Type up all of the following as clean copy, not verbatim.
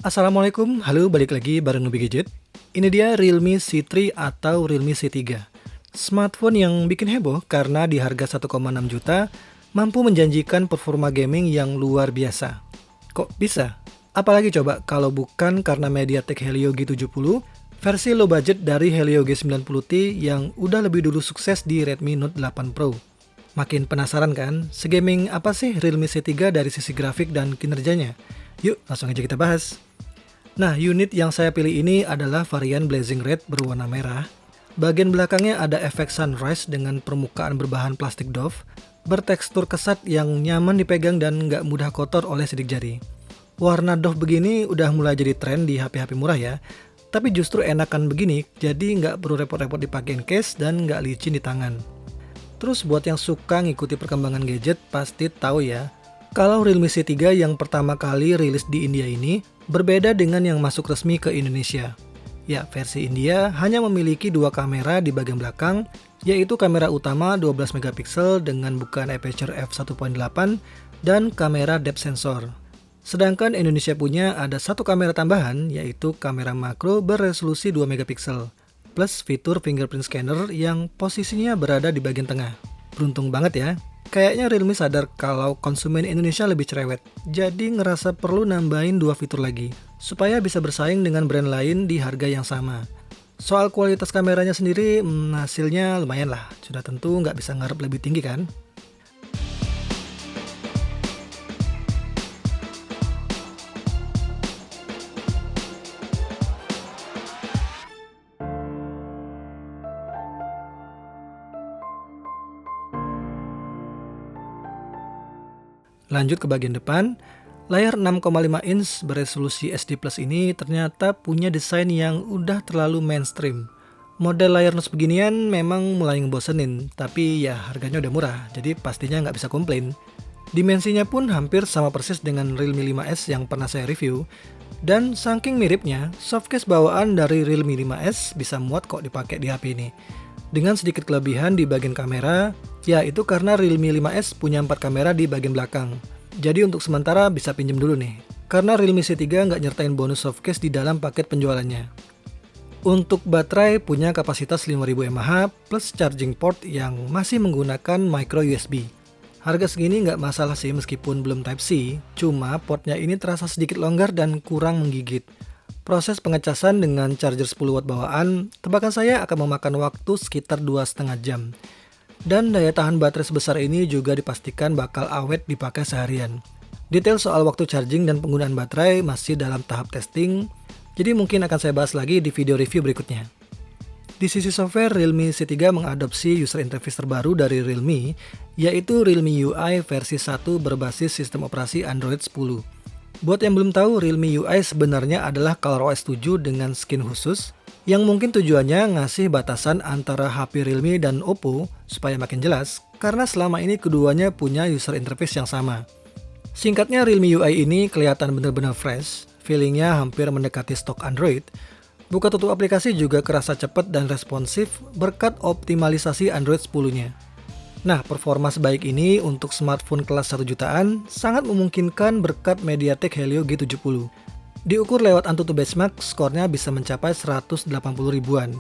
Assalamualaikum, halo balik lagi bareng Nubi Gadget. Ini dia Realme C3 atau Realme C3. Smartphone yang bikin heboh karena di harga 1,6 juta mampu menjanjikan performa gaming yang luar biasa. Kok bisa? Apalagi coba kalau bukan karena MediaTek Helio G70 versi low budget dari Helio G90T yang udah lebih dulu sukses di Redmi Note 8 Pro. Makin penasaran kan, segaming apa sih Realme C3 dari sisi grafik dan kinerjanya? Yuk langsung aja kita bahas. Nah, unit yang saya pilih ini adalah varian Blazing Red berwarna merah. Bagian belakangnya ada efek sunrise dengan permukaan berbahan plastik doff, bertekstur kesat yang nyaman dipegang dan nggak mudah kotor oleh sidik jari. Warna doff begini udah mulai jadi tren di HP-HP murah ya, tapi justru enakan begini, jadi nggak perlu repot-repot dipakein case dan nggak licin di tangan. Terus buat yang suka ngikuti perkembangan gadget pasti tahu ya, kalau Realme C3 yang pertama kali rilis di India ini berbeda dengan yang masuk resmi ke Indonesia. Ya, versi India hanya memiliki dua kamera di bagian belakang, yaitu kamera utama 12 megapiksel dengan bukaan aperture f1.8 dan kamera depth sensor. Sedangkan Indonesia punya ada satu kamera tambahan, yaitu kamera makro beresolusi 2 megapiksel, plus fitur fingerprint scanner yang posisinya berada di bagian tengah. Beruntung banget ya. Kayaknya Realme sadar kalau konsumen Indonesia lebih cerewet, jadi ngerasa perlu nambahin dua fitur lagi, supaya bisa bersaing dengan brand lain di harga yang sama. Soal kualitas kameranya sendiri, hasilnya lumayan lah, sudah tentu nggak bisa ngarep lebih tinggi kan? Lanjut ke bagian depan, layar 6,5 inch beresolusi SD Plus ini ternyata punya desain yang udah terlalu mainstream. Model layar notch beginian memang mulai ngebosenin, tapi ya harganya udah murah, jadi pastinya nggak bisa komplain. Dimensinya pun hampir sama persis dengan Realme 5S yang pernah saya review, dan saking miripnya, softcase bawaan dari Realme 5S bisa muat kok dipakai di HP ini. Dengan sedikit kelebihan di bagian kamera, yaitu karena Realme 5S punya 4 kamera di bagian belakang. Jadi untuk sementara bisa pinjem dulu nih, karena Realme C3 nggak nyertain bonus softcase di dalam paket penjualannya. Untuk baterai punya kapasitas 5000 mAh plus charging port yang masih menggunakan micro USB. Harga segini nggak masalah sih meskipun belum Type-C, cuma portnya ini terasa sedikit longgar dan kurang menggigit. Proses pengecasan dengan charger 10 watt bawaan, tebakan saya akan memakan waktu sekitar 2,5 jam. Dan daya tahan baterai sebesar ini juga dipastikan bakal awet dipakai seharian. Detail soal waktu charging dan penggunaan baterai masih dalam tahap testing, jadi mungkin akan saya bahas lagi di video review berikutnya. Di sisi software, Realme C3 mengadopsi user interface terbaru dari Realme, yaitu Realme UI versi 1 berbasis sistem operasi Android 10. Buat yang belum tahu, Realme UI sebenarnya adalah ColorOS 7 dengan skin khusus yang mungkin tujuannya ngasih batasan antara HP Realme dan Oppo supaya makin jelas karena selama ini keduanya punya user interface yang sama. Singkatnya, Realme UI ini kelihatan bener-bener fresh, feelingnya hampir mendekati stok Android. Buka tutup aplikasi juga kerasa cepat dan responsif berkat optimalisasi Android 10-nya. Nah, performa sebaik ini untuk smartphone kelas 1 jutaan sangat memungkinkan berkat MediaTek Helio G70. Diukur lewat Antutu Benchmark, skornya bisa mencapai 180 ribuan.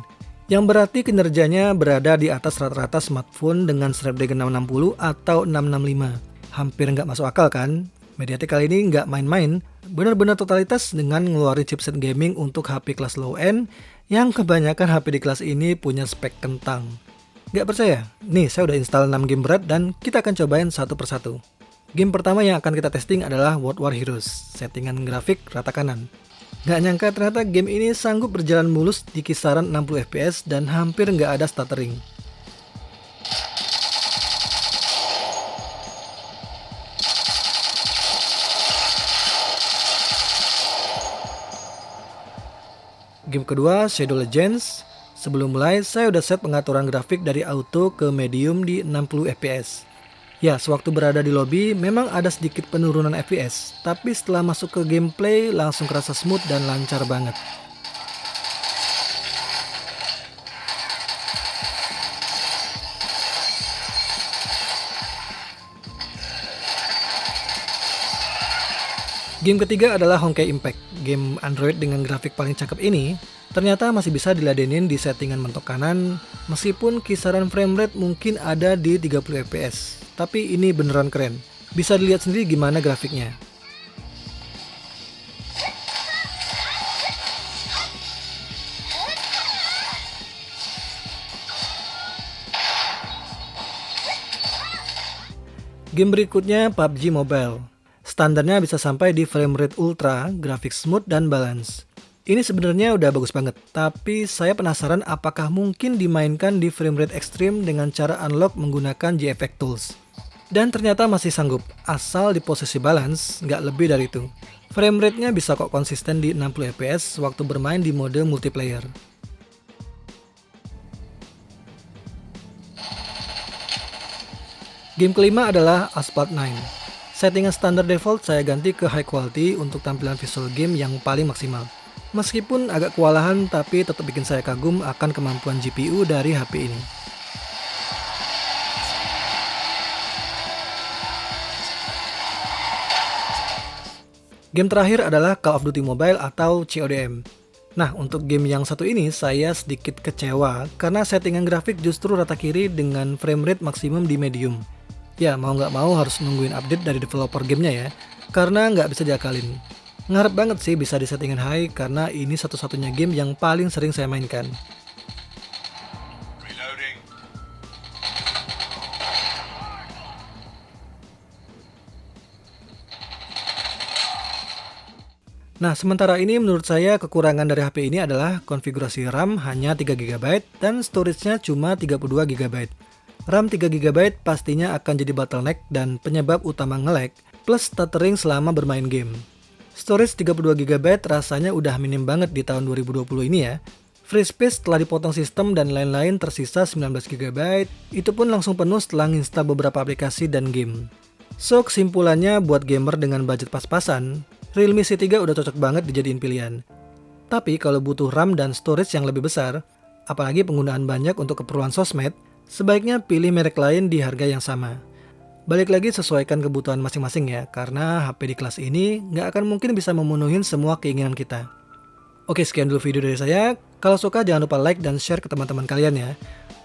Yang berarti kinerjanya berada di atas rata-rata smartphone dengan Snapdragon 660 atau 665. Hampir nggak masuk akal kan? MediaTek kali ini nggak main-main, benar-benar totalitas dengan ngeluarin chipset gaming untuk HP kelas low-end yang kebanyakan HP di kelas ini punya spek kentang. Gak percaya? Nih, saya udah install 6 game berat dan kita akan cobain satu persatu. Game pertama yang akan kita testing adalah World War Heroes, settingan grafik rata kanan. Gak nyangka ternyata game ini sanggup berjalan mulus di kisaran 60 fps dan hampir gak ada stuttering. Game kedua, Shadow Legends. Sebelum mulai, saya udah set pengaturan grafik dari auto ke medium di 60 fps. Ya, sewaktu berada di lobby memang ada sedikit penurunan FPS, tapi setelah masuk ke gameplay langsung kerasa smooth dan lancar banget. Game ketiga adalah Honkai Impact. Game Android dengan grafik paling cakep ini ternyata masih bisa diladenin di settingan mentok kanan, meskipun kisaran framerate mungkin ada di 30 fps. Tapi ini beneran keren. Bisa dilihat sendiri gimana grafiknya. Game berikutnya PUBG Mobile. Standarnya bisa sampai di frame rate ultra, grafik smooth dan balance. Ini sebenarnya udah bagus banget, tapi saya penasaran apakah mungkin dimainkan di frame rate ekstrim dengan cara unlock menggunakan JFX Tools. Dan ternyata masih sanggup, asal di posisi balance, nggak lebih dari itu. Frame rate-nya bisa kok konsisten di 60 fps waktu bermain di mode multiplayer. Game kelima adalah Asphalt 9. Settingan standar default saya ganti ke high quality untuk tampilan visual game yang paling maksimal. Meskipun agak kewalahan, tapi tetap bikin saya kagum akan kemampuan GPU dari HP ini. Game terakhir adalah Call of Duty Mobile atau CODM. Nah, untuk game yang satu ini saya sedikit kecewa karena settingan grafik justru rata kiri dengan frame rate maksimum di medium. Ya, mau nggak mau harus nungguin update dari developer gamenya ya, karena nggak bisa diakalin. Ngarep banget sih bisa di settingan high karena ini satu-satunya game yang paling sering saya mainkan. Reloading. Nah, sementara ini menurut saya kekurangan dari HP ini adalah konfigurasi RAM hanya 3GB dan storage-nya cuma 32GB. RAM 3GB pastinya akan jadi bottleneck dan penyebab utama nge-lag, plus stuttering selama bermain game. Storage 32GB rasanya udah minim banget di tahun 2020 ini ya. Free space setelah dipotong sistem dan lain-lain tersisa 19GB, itu pun langsung penuh setelah install beberapa aplikasi dan game. So, kesimpulannya buat gamer dengan budget pas-pasan, Realme C3 udah cocok banget dijadiin pilihan. Tapi kalau butuh RAM dan storage yang lebih besar, apalagi penggunaan banyak untuk keperluan sosmed, sebaiknya pilih merek lain di harga yang sama. Balik lagi sesuaikan kebutuhan masing-masing ya, karena HP di kelas ini nggak akan mungkin bisa memenuhi semua keinginan kita. Oke, sekian dulu video dari saya. Kalau suka jangan lupa like dan share ke teman-teman kalian ya.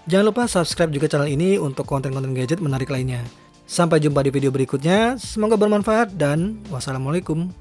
Jangan lupa subscribe juga channel ini untuk konten-konten gadget menarik lainnya. Sampai jumpa di video berikutnya, semoga bermanfaat dan wassalamualaikum.